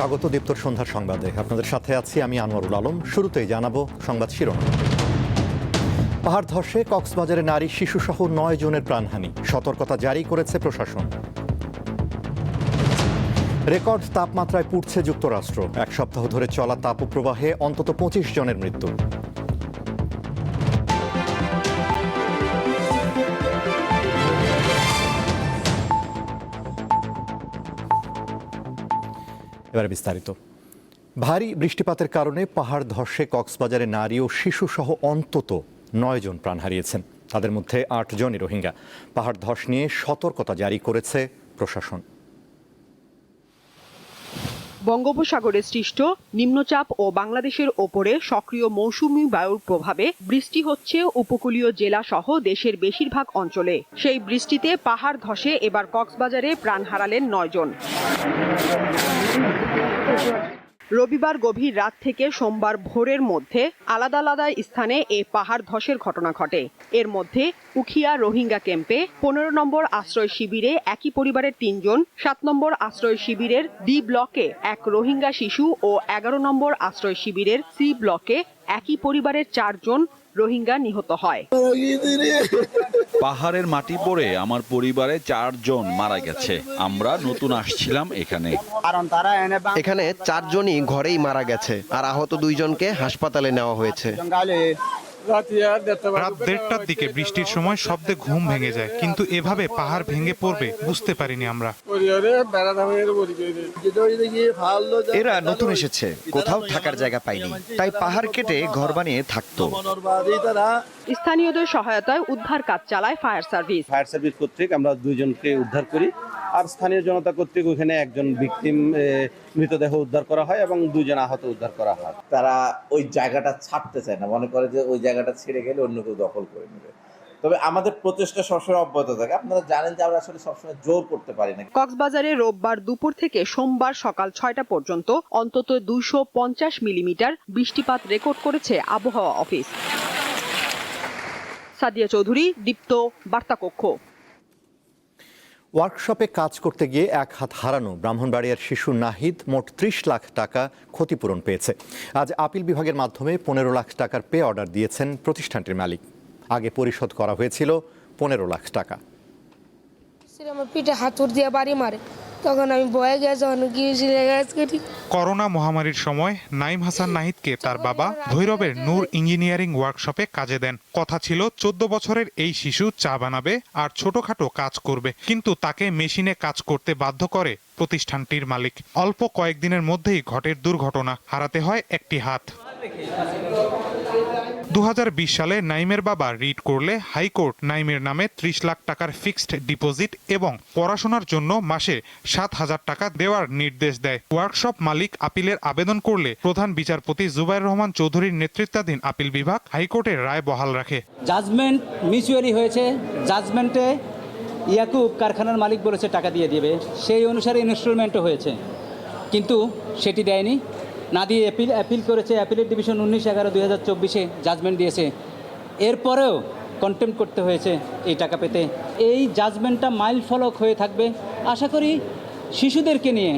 স্বাগত দীপ্তর সন্ধ্যার সংবাদে। আপনাদের সাথে আছি আমি আনোয়ারুল আলম। শুরুতেই জানাবো সংবাদ শিরোনাম। পাহাড় ধসে কক্সবাজারে নারী শিশুসহ 9 জনের প্রাণহানি, সতর্কতা জারি করেছে প্রশাসন। রেকর্ড তাপমাত্রায় পুড়ছে যুক্তরাষ্ট্র, এক সপ্তাহ ধরে চলা তাপপ্রবাহে অন্তত 25 জনের মৃত্যু। এবারে বিস্তারিত। ভারী বৃষ্টিপাতের কারণে পাহাড় ধসে কক্সবাজারে নারী ও শিশুসহ অন্তত 9 জন প্রাণ হারিয়েছেন। তাদের মধ্যে 8 জনই রোহিঙ্গা। পাহাড় ধস নিয়ে সতর্কতা জারি করেছে প্রশাসন। বঙ্গোপসাগরে সৃষ্ট নিম্নচাপ ও বাংলাদেশের ওপরে সক্রিয় মৌসুমী বায়ুর প্রভাবে বৃষ্টি হচ্ছে উপকূলীয় জেলা সহ দেশের বেশিরভাগ অঞ্চলে। সেই বৃষ্টিতে পাহাড় ধসে এবার কক্সবাজারে প্রাণ হারালেন 9 জন। রবিবার গভীর রাত থেকে সোমবার ভোরের মধ্যে আলাদা আলাদা স্থানে এ পাহাড় ধসের ঘটনা ঘটে। এর মধ্যে উখিয়া রোহিঙ্গা ক্যাম্পে 15 নম্বর আশ্রয় শিবিরে একই পরিবারের 3 জন, 7 নম্বর আশ্রয় শিবিরের ডি ব্লকে এক রোহিঙ্গা শিশু ও 11 নম্বর আশ্রয় শিবিরের সি ব্লকে একই পরিবারের 4 জন রোহিঙ্গা নিহত হয়। পাহাড়ের মাটি পড়ে আমার পরিবারে 4 জন মারা গেছে। আমরা নতুন আসছিলাম এখানে। এখানে 4 জনই ঘরেই মারা গেছে, আর আহত 2 জনকে হাসপাতালে নেওয়া হয়েছে। রাত 1:30টার দিকে বৃষ্টির সময় শব্দে ঘুম ভেঙে যায়, কিন্তু এভাবে পাহাড় ভেঙে পড়বে বুঝতে পারিনি আমরা। এরা নতুন এসেছে, কোথাও থাকার জায়গা পায়নি, তাই পাহাড় কেটে ঘর বানিয়ে থাকতো। স্থানীয়দের সহায়তায় উদ্ধার কাজ চালায় ফায়ার সার্ভিস। ফায়ার সার্ভিস কর্তৃক আমরা 2 জনকে উদ্ধার করি, আর স্থানীয় জনতা কর্তৃক ওখানে একজন ভিকটিম মৃতদেহ উদ্ধার করা হয় এবং 2 জন আহত উদ্ধার করা হয়। তারা ওই জায়গাটা ছাড়তে চায় না, মনে করে যে ওই জায়গাটা ছেড়ে গেলে অন্য কেউ দখল করে নেবে। তবে আমাদের প্রচেষ্টা সবসময় অব্যাহত থাকে। আপনারা জানেন যে আমরা আসলে সবসময় জোর করতে পারি না। কক্সবাজারে রোববার দুপুর থেকে সোমবার সকাল 6টা পর্যন্ত অন্তত 250 মিলিমিটার বৃষ্টিপাত রেকর্ড করেছে আবহাওয়া অফিস। সাদিয়া চৌধুরী, দীপ্ত, বার্তাকক্ষ। ওয়ার্কশপে কাজ করতে গিয়ে এক হাত হারানো ব্রাহ্মণবাড়িয়ার শিশু নাহিদ মোট 30 লাখ টাকা ক্ষতিপূরণ পেয়েছে। আজ আপিল বিভাগের মাধ্যমে 15 লাখ টাকার পে অর্ডার দিয়েছেন প্রতিষ্ঠানটির মালিক। আগে পরিশোধ করা হয়েছিল 15 লাখ টাকা। আমার পিঠে হাতুড় দিয়ে বাড়ি মারে, তখন আমি ভয়ে গেছি। করোনা মহামারীর সময় নাইম হাসান নাহিদকে তার বাবা ভৈরবের নূর ইঞ্জিনিয়ারিং ওয়ার্কশপে কাজে দেন। কথা ছিল 14 বছরের এই শিশু চা বানাবে আর ছোটখাটো কাজ করবে, কিন্তু তাকে মেশিনে কাজ করতে বাধ্য করে প্রতিষ্ঠানটির মালিক। অল্প কয়েকদিনের মধ্যেই ঘটে দুর্ঘটনা, হারাতে হয় একটি হাত। 2020 সালে নাইমের বাবা রিট করলে হাইকোর্ট নাইমের নামে 30 লাখ টাকার ফিক্সড ডিপোজিট এবং পড়াশোনার জন্য মাসে 7,000 টাকা দেওয়ার নির্দেশ দেয়। ওয়ার্কশপ মালিক আপিলের আবেদন করলে প্রধান বিচারপতি জুবাইর রহমান চৌধুরীর নেতৃত্বাধীন আপিল বিভাগ হাইকোর্টের রায় বহাল রাখে। জাজমেন্ট মিউচুয়ালি হয়েছে। জাজমেন্টে ইয়াকুব কারখানার মালিক বলেছে টাকা দিয়ে দিবে, সেই অনুসারে ইনস্টলমেন্টও হয়েছে, কিন্তু সেটি দেয়নি। না দিয়ে অ্যাপিল করেছে। অ্যাপিলের ডিভিশন 19/11/2024 জাজমেন্ট দিয়েছে। এরপরেও কন্টেম্প করতে হয়েছে এই টাকা পেতে। এই জাজমেন্টটা মাইল ফলক হয়ে থাকবে। আশা করি শিশুদেরকে নিয়ে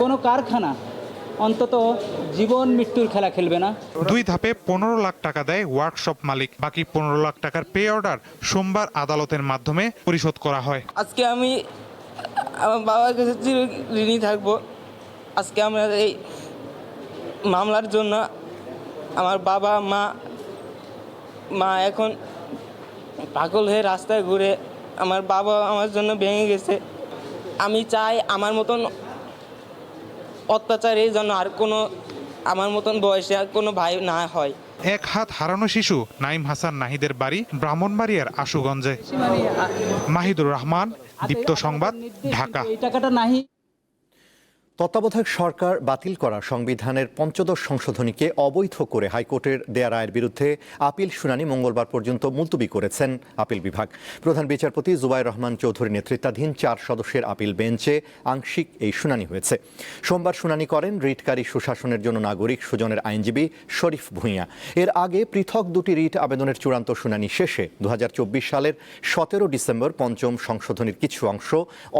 কোনো কারখানা অন্তত জীবন মৃত্যুর খেলা খেলবে না। 2 ধাপে 15 লাখ টাকা দেয় ওয়ার্কশপ মালিক। বাকি 15 লাখ টাকার পে অর্ডার সোমবার আদালতের মাধ্যমে পরিশোধ করা হয়। আজকে আমি আমার বাবার কাছে চিরঋণী থাকবো। আজকে আমরা এই মামলার জন্য আমার বাবা মা এখন পাগল হয়ে রাস্তায় ঘুরে। আমার বাবা আমার জন্য ভেঙে গেছে। আমি চাই আমার মতন অত্যাচারের জন্য আর কোনো আমার মতন বয়সে আর কোনো ভাই না হয়। এক হাত হারানো শিশু নাইম হাসান নাহিদের বাড়ি ব্রাহ্মণবাড়িয়ার আশুগঞ্জে। মাহিদুর রহমান, দীপ্ত সংবাদ, ঢাকা। এই টাকাটা নাহি। তত্ত্বাবধায়ক সরকার বাতিল করা সংবিধানের 15 সংশোধনীকে অবৈধ করে হাইকোর্টের দেয়া রায়ের বিরুদ্ধে আপিল শুনানি মঙ্গলবার পর্যন্ত মুলতবি করেছেন আপিল বিভাগ। প্রধান বিচারপতি জুবাইর রহমান চৌধুরী নেতৃত্বাধীন 4 সদস্যের আপিল বেঞ্চে আংশিক এই শুনানি হয়েছে। সোমবার শুনানি করেন রিটকারী সুশাসনের জন্য নাগরিক সুজনের আইনজীবী শরীফ ভূঁইয়া। এর আগে পৃথক 2টি রিট আবেদনের চূড়ান্ত শুনানি শেষে 2024 সালের 17 ডিসেম্বর 5ম সংশোধনীর কিছু অংশ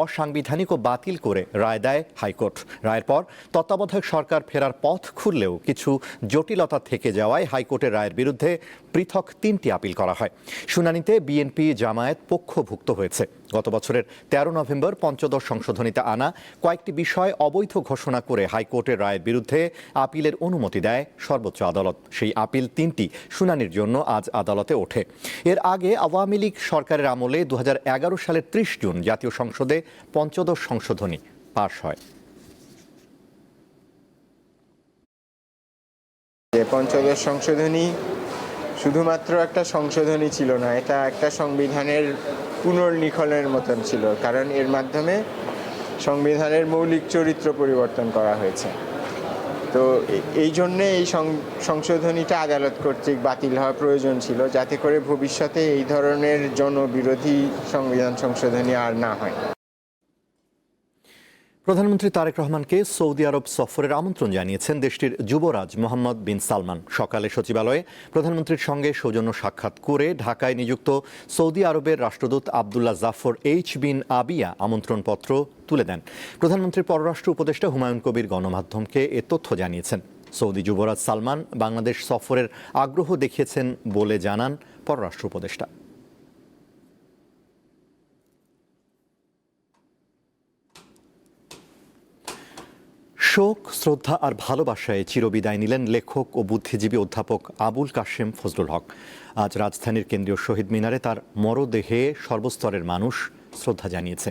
অসাংবিধানিক ও বাতিল করে রায় দেয় হাইকোর্ট। রায়ের পর তত্ত্বাবধায়ক সরকার ফেরার পথ খুললেও কিছু জটিলতা থেকে যাওয়ায় হাইকোর্টের রায়ের বিরুদ্ধে পৃথক 3টি আপিল করা হয়। শুনানিতে বিএনপি জামায়াত পক্ষভুক্ত হয়েছে। গত বছরের 13 নভেম্বর পঞ্চদশ সংশোধনীতে আনা কয়েকটি বিষয় অবৈধ ঘোষণা করে হাইকোর্টের রায়ের বিরুদ্ধে আপিলের অনুমতি দেয় সর্বোচ্চ আদালত। সেই আপিল 3টি শুনানির জন্য আজ আদালতে ওঠে। এর আগে আওয়ামী লীগ সরকারের আমলে 2011 সালের 30 জুন জাতীয় সংসদে পঞ্চদশ সংশোধনী পাশ হয়। পঞ্চদশ সংশোধনী শুধুমাত্র একটা সংশোধনী ছিল না, এটা একটা সংবিধানের পুনর্লিখনের মতন ছিল, কারণ এর মাধ্যমে সংবিধানের মৌলিক চরিত্র পরিবর্তন করা হয়েছে। তো এই জন্যে এই সংশোধনীটা আদালত কর্তৃক বাতিল হওয়া প্রয়োজন ছিল, যাতে করে ভবিষ্যতে এই ধরনের জনবিরোধী সংবিধান সংশোধনী আর না হয়। প্রধানমন্ত্রী তারেক রহমানকে সৌদি আরব সফরের আমন্ত্রণ জানিয়েছেন দেশটির যুবরাজ মোহাম্মদ বিন সালমান। সকালে সচিবালয়ে প্রধানমন্ত্রীর সঙ্গে সৌজন্য সাক্ষাৎ করে ঢাকায় নিযুক্ত সৌদি আরবের রাষ্ট্রদূত আবদুল্লাহ জাফর এইচ বিন আবিয়া আমন্ত্রণপত্র তুলে দেন। প্রধানমন্ত্রীর পররাষ্ট্র উপদেষ্টা হুমায়ুন কবির গণমাধ্যমকে এ তথ্য জানিয়েছেন। সৌদি যুবরাজ সালমান বাংলাদেশ সফরের আগ্রহ দেখিয়েছেন বলে জানান পররাষ্ট্র উপদেষ্টা। শোক, শ্রদ্ধা আর ভালোবাসায় চিরবিদায় নিলেন লেখক ও বুদ্ধিজীবী অধ্যাপক আবুল কাশেম ফজলুল হক। আজ রাজধানীর কেন্দ্রীয় শহীদ মিনারে তার মরদেহে সর্বস্তরের মানুষ শ্রদ্ধা জানিয়েছে।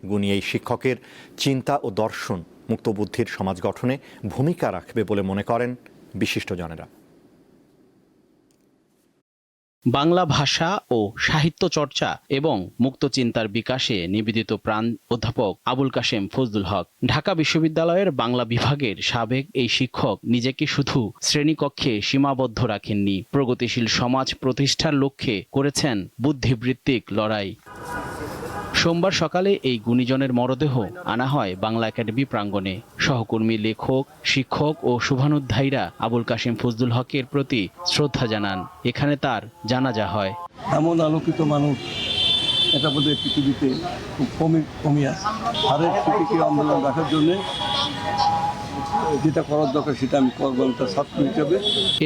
গুণী এই শিক্ষকের চিন্তা ও দর্শন মুক্তবুদ্ধির সমাজ গঠনে ভূমিকা রাখবে বলে মনে করেন বিশিষ্টজনেরা। বাংলা ভাষা ও সাহিত্য চর্চা এবং মুক্ত চিন্তার বিকাশে নিবেদিত প্রাণ অধ্যাপক আবুল কাশেম ফজলুল হক। ঢাকা বিশ্ববিদ্যালয়ের বাংলা বিভাগের সাবেক এই শিক্ষক নিজেকে শুধু শ্রেণীকক্ষে সীমাবদ্ধ রাখেননি, প্রগতিশীল সমাজ প্রতিষ্ঠার লক্ষ্যে করেছেন বুদ্ধিবৃত্তিক লড়াই। সোমবার সকালে এই গুণীজনের মরদেহ আনা হয় বাংলা একাডেমি প্রাঙ্গণে। সহকর্মী লেখক, শিক্ষক ও শুভানুধ্যায়ীরা আবুল কাশেম ফজলুল হকের প্রতি শ্রদ্ধা জানান। এখানে তার জানাজা হয়। এমন আলোকিত মানুষ এটা বোধহয় পৃথিবীতে খুব কমই আছে। হারের স্মৃতিকে আন্দোলন রাখার জন্য যেটা করার দরকার সেটা আমি করবো একটা ছাত্র হিসেবে।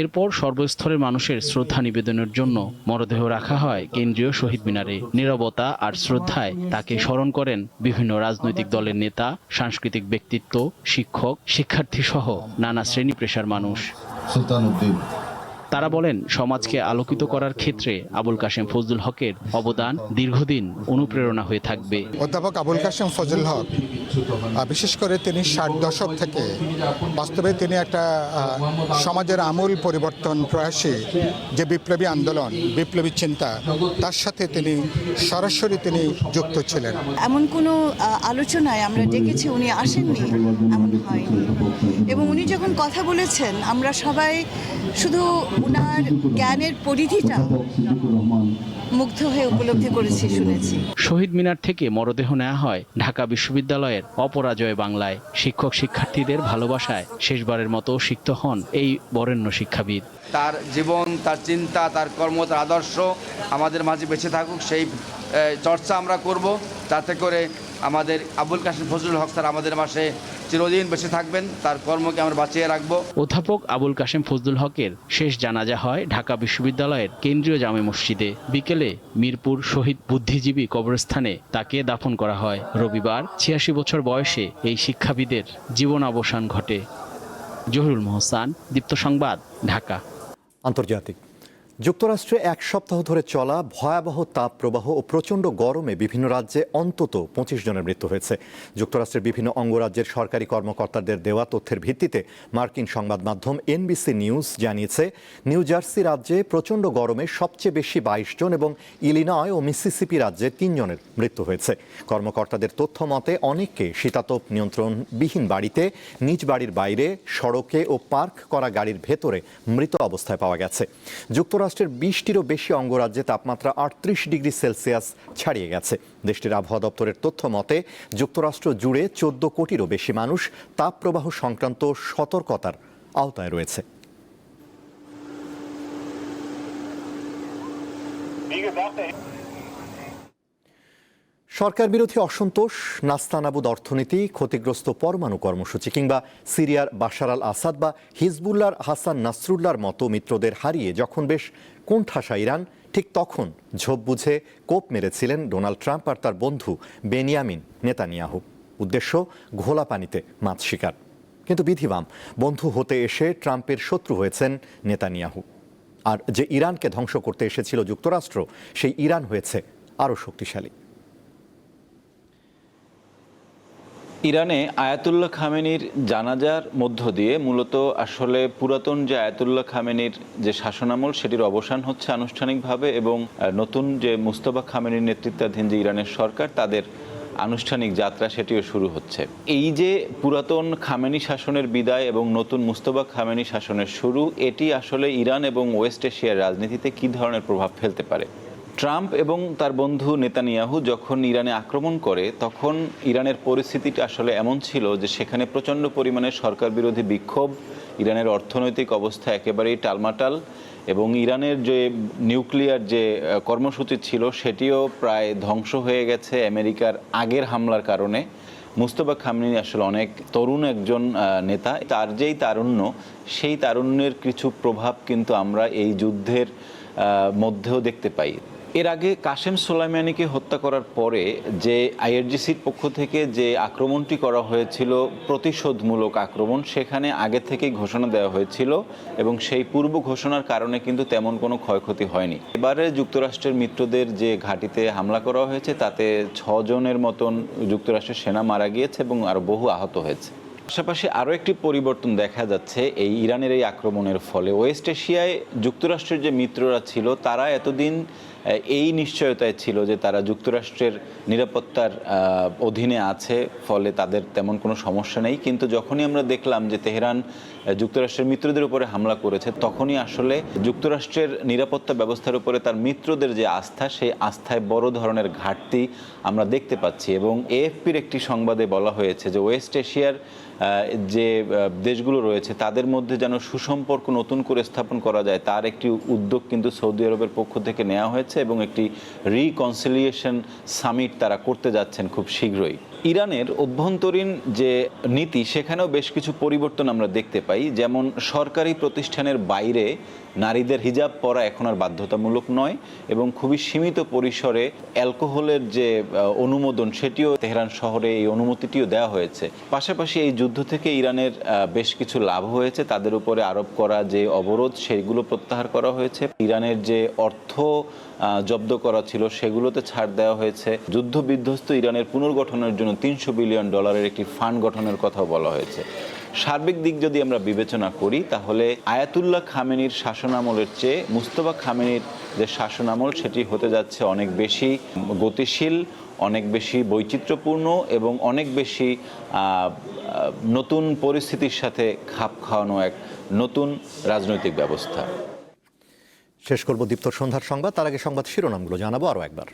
এরপর সর্বস্তরের মানুষের শ্রদ্ধা নিবেদনের জন্য মরদেহ রাখা হয় কেন্দ্রীয় শহীদ মিনারে। নীরবতা আর শ্রদ্ধায় তাকে স্মরণ করেন বিভিন্ন রাজনৈতিক দলের নেতা, সাংস্কৃতিক ব্যক্তিত্ব, শিক্ষক, শিক্ষার্থী সহ নানা শ্রেণী পেশার মানুষ। তারা বলেন, সমাজকে আলোকিত করার ক্ষেত্রে আবুল কাশেম ফজলুল হকের অবদান দীর্ঘদিন অনুপ্রেরণা হয়ে থাকবে। অধ্যাপক আবুল কাশেম ফজলুল হক বিশেষ করে তিনি 60 দশক থেকে বাস্তবে তিনি একটা সমাজের আমূল পরিবর্তন প্রয়াসী যে বিপ্লবী আন্দোলন, বিপ্লবী চিন্তা, তার সাথে তিনি সরাসরি যুক্ত ছিলেন। এমন কোনো আলোচনায় আমরা ডেকেছি উনি আসেননি, এমন হয়নি। এবং উনি যখন কথা বলেছেন আমরা সবাই শুধু উনার জ্ঞানের পরিধিটা মুগ্ধ হয়ে উপলব্ধি করেছি, শুনেছি। শহীদ মিনার থেকে মরদেহ নেওয়া হয় ঢাকা বিশ্ববিদ্যালয়ের অপরাজয় বাংলায়। শিক্ষক শিক্ষার্থীদের ভালোবাসায় শেষবারের মতো সিক্ত হন এই বরেণ্য শিক্ষাবিদ। তার জীবন, তার চিন্তা, তার কর্ম, তার আদর্শ আমাদের মাঝে বেঁচে থাকুক, সেই চর্চা আমরা করব, যাতে করে আমাদের আবুল কাশেম ফজলুল হক স্যার আমাদের মাঝে চিরদিন বেঁচে থাকবেন, তার কর্মকে আমরা বাঁচিয়ে রাখব। অধ্যাপক আবুল কাশেম ফজলুল হকের শেষ জানাজা হয় ঢাকা বিশ্ববিদ্যালয়ের কেন্দ্রীয় জামে মসজিদে। বিকেলে মিরপুর শহীদ বুদ্ধিজীবী কবরস্থানে তাকে দাফন করা হয়। রবিবার 86 বছর বয়সে এই শিক্ষাবিদের জীবনাবসান ঘটে। জহিরুল মোহসান, দীপ্ত সংবাদ, ঢাকা। আন্তর্জাতিক। যুক্তরাষ্ট্রে এক সপ্তাহ ধরে চলা ভয়াবহ তাপপ্রবাহ ও প্রচণ্ড গরমে বিভিন্ন রাজ্যে অন্তত 25 জনের মৃত্যু হয়েছে। যুক্তরাষ্ট্রের বিভিন্ন অঙ্গরাজ্যের সরকারি কর্মকর্তাদের দেওয়া তথ্যের ভিত্তিতে মার্কিন সংবাদ মাধ্যম এনবিসি নিউজ জানিয়েছে, নিউ জার্সি রাজ্যে প্রচণ্ড গরমে সবচেয়ে বেশি 22 জন এবং ইলিনয় ও মিসিসিপি রাজ্যে 3 জনের মৃত্যু হয়েছে। কর্মকর্তাদের তথ্য মতে অনেককে শীতাতপ নিয়ন্ত্রণবিহীন বাড়িতে, নিজ বাড়ির বাইরে, সড়কে ও পার্ক করা গাড়ির ভেতরে মৃত অবস্থায় পাওয়া গেছে। যুক্তরাষ্ট্রের 20টিরও বেশি অঙ্গরাজ্যে তাপমাত্রা 38 ডিগ্রি সেলসিয়াস ছাড়িয়ে গেছে। দেশটির আবহাওয়া দপ্তরের তথ্য মতে যুক্তরাষ্ট্র জুড়ে 14 কোটিরও বেশি মানুষ তাপপ্রবাহ সংক্রান্ত সতর্কতার আওতায় রয়েছে। সরকার বিরোধী অসন্তোষ, নাস্তানাবুদ অর্থনীতি, ক্ষতিগ্রস্ত পরমাণু কর্মসূচি কিংবা সিরিয়ার বাশার আল আসাদ বা হিজবুল্লাহর হাসান নাসরুল্লাহর মতো মিত্রদের হারিয়ে যখন বেশ কোণঠাসা ইরান, ঠিক তখন ঝোপ বুঝে কোপ মেরেছিলেন ডোনাল্ড ট্রাম্প আর তার বন্ধু বেনিয়ামিন নেতানিয়াহু। উদ্দেশ্য ঘোলা পানিতে মাছ শিকার। কিন্তু বিধিবাম, বন্ধু হতে এসে ট্রাম্পের শত্রু হয়েছেন নেতানিয়াহু। আর যে ইরানকে ধ্বংস করতে এসেছিল যুক্তরাষ্ট্র, সেই ইরান হয়েছে আরও শক্তিশালী। ইরানে আয়াতুল্লাহ খামেনির জানাজার মধ্য দিয়ে মূলত আসলে পুরাতন যে আয়াতুল্লাহ খামেনির যে শাসনামল সেটির অবসান হচ্ছে আনুষ্ঠানিকভাবে, এবং নতুন যে মুস্তফা খামেনির নেতৃত্বাধীন যে ইরানের সরকার তাদের আনুষ্ঠানিক যাত্রা সেটিও শুরু হচ্ছে। এই যে পুরাতন খামেনি শাসনের বিদায় এবং নতুন মুস্তফা খামেনি শাসনের শুরু, এটি আসলে ইরান এবং ওয়েস্ট এশিয়ার রাজনীতিতে কী ধরনের প্রভাব ফেলতে পারে? ট্রাম্প এবং তার বন্ধু নেতানিয়াহু যখন ইরানে আক্রমণ করে তখন ইরানের পরিস্থিতিটা আসলে এমন ছিল যে সেখানে প্রচণ্ড পরিমাণে সরকার বিরোধী বিক্ষোভ, ইরানের অর্থনৈতিক অবস্থা একেবারেই টালমাটাল, এবং ইরানের যে নিউক্লিয়ার যে কর্মসূচি ছিল সেটিও প্রায় ধ্বংস হয়ে গেছে আমেরিকার আগের হামলার কারণে। মুস্তফা খামেনি আসলে অনেক তরুণ একজন নেতা, তার যেই তারুণ্য, সেই তারুণ্যের কিছু প্রভাব কিন্তু আমরা এই যুদ্ধের মধ্যেও দেখতে পাই। এর আগে কাসেম সোলাইমানিকে হত্যা করার পরে যে আইআরজিসির পক্ষ থেকে যে আক্রমণটি করা হয়েছিল, প্রতিশোধমূলক আক্রমণ, সেখানে আগে থেকেই ঘোষণা দেওয়া হয়েছিল এবং সেই পূর্ব ঘোষণার কারণে কিন্তু তেমন কোনো ক্ষয়ক্ষতি হয়নি। এবারে যুক্তরাষ্ট্রের মিত্রদের যে ঘাঁটিতে হামলা করা হয়েছে তাতে 6 জনের মতন যুক্তরাষ্ট্রের সেনা মারা গিয়েছে এবং আরও বহু আহত হয়েছে। পাশাপাশি আরও একটি পরিবর্তন দেখা যাচ্ছে এই ইরানের এই আক্রমণের ফলে। ওয়েস্ট এশিয়ায় যুক্তরাষ্ট্রের যে মিত্ররা ছিল তারা এতদিন এই নিশ্চয়তায় ছিল যে তারা যুক্তরাষ্ট্রের নিরাপত্তার অধীনে আছে, ফলে তাদের তেমন কোনো সমস্যা নেই। কিন্তু যখনই আমরা দেখলাম যে তেহরান যুক্তরাষ্ট্রের মিত্রদের উপরে হামলা করেছে, তখনই আসলে যুক্তরাষ্ট্রের নিরাপত্তা ব্যবস্থার উপরে তার মিত্রদের যে আস্থা, সেই আস্থায় বড় ধরনের ঘাটতি আমরা দেখতে পাচ্ছি। এবং এএফপির একটি সংবাদে বলা হয়েছে যে ওয়েস্ট এশিয়ার যে দেশগুলো রয়েছে তাদের মধ্যে যেন সুসম্পর্ক নতুন করে স্থাপন করা যায়, তার একটি উদ্যোগ কিন্তু সৌদি আরবের পক্ষ থেকে নেওয়া হয়েছে এবং একটি রিকনসিলিয়েশন সামিট তারা করতে যাচ্ছেন খুব শীঘ্রই। ইরানের অভ্যন্তরীণ যে নীতি, সেখানেও বেশ কিছু পরিবর্তন আমরা দেখতে পাই। যেমন সরকারি প্রতিষ্ঠানের বাইরে নারীদের হিজাব পরা এখন আর বাধ্যতামূলক নয় এবং খুবই সীমিত পরিসরে অ্যালকোহলের যে অনুমোদন, সেটিও তেহরান শহরে এই অনুমতিটিও দেওয়া হয়েছে। পাশাপাশি এই যুদ্ধ থেকে ইরানের বেশ কিছু লাভ হয়েছে। তাদের উপরে আরোপ করা যে অবরোধ, সেগুলো প্রত্যাহার করা হয়েছে। ইরানের যে অর্থ জব্দ করা ছিল সেগুলোতে ছাড় দেওয়া হয়েছে। যুদ্ধ বিধ্বস্ত ইরানের পুনর্গঠনের জন্য $300 বিলিয়ন একটি ফান্ড গঠনের কথাও বলা হয়েছে। সার্বিক দিক যদি আমরা বিবেচনা করি তাহলে আয়াতুল্লাহ খামেনির শাসনামলের চেয়ে মুস্তফা খামেনির যে শাসনামল, সেটি হতে যাচ্ছে অনেক বেশি গতিশীল, অনেক বেশি বৈচিত্র্যপূর্ণ এবং অনেক বেশি নতুন পরিস্থিতির সাথে খাপ খাওয়ানো এক নতুন রাজনৈতিক ব্যবস্থা। শেষ করব দীপ্তর সন্ধ্যার সংবাদ, তার আগে সংবাদ শিরোনামগুলো জানাবো আরও একবার।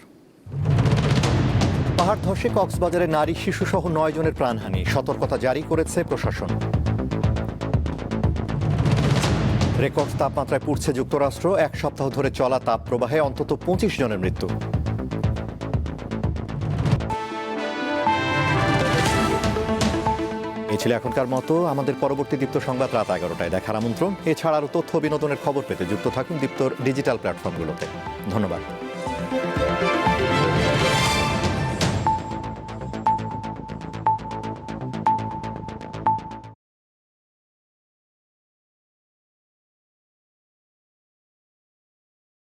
পাহাড় ধসে কক্সবাজারে নারী শিশু সহ 9 জনের প্রাণহানি, সতর্কতা জারি করেছে প্রশাসন। রেকর্ড তাপমাত্রায় পুড়ছে যুক্তরাষ্ট্র, 1 সপ্তাহ ধরে চলা তাপ প্রবাহে অন্তত 25 জনের মৃত্যু। এই ছিল এখনকার মতো। আমাদের পরবর্তী দীপ্ত সংবাদ রাত 11টায় দেখার আমন্ত্রণ। এছাড়া আরও তথ্য বিনোদনের খবর পেতে যুক্ত থাকুন দীপ্তর ডিজিটাল প্ল্যাটফর্মগুলোতে। ধন্যবাদ।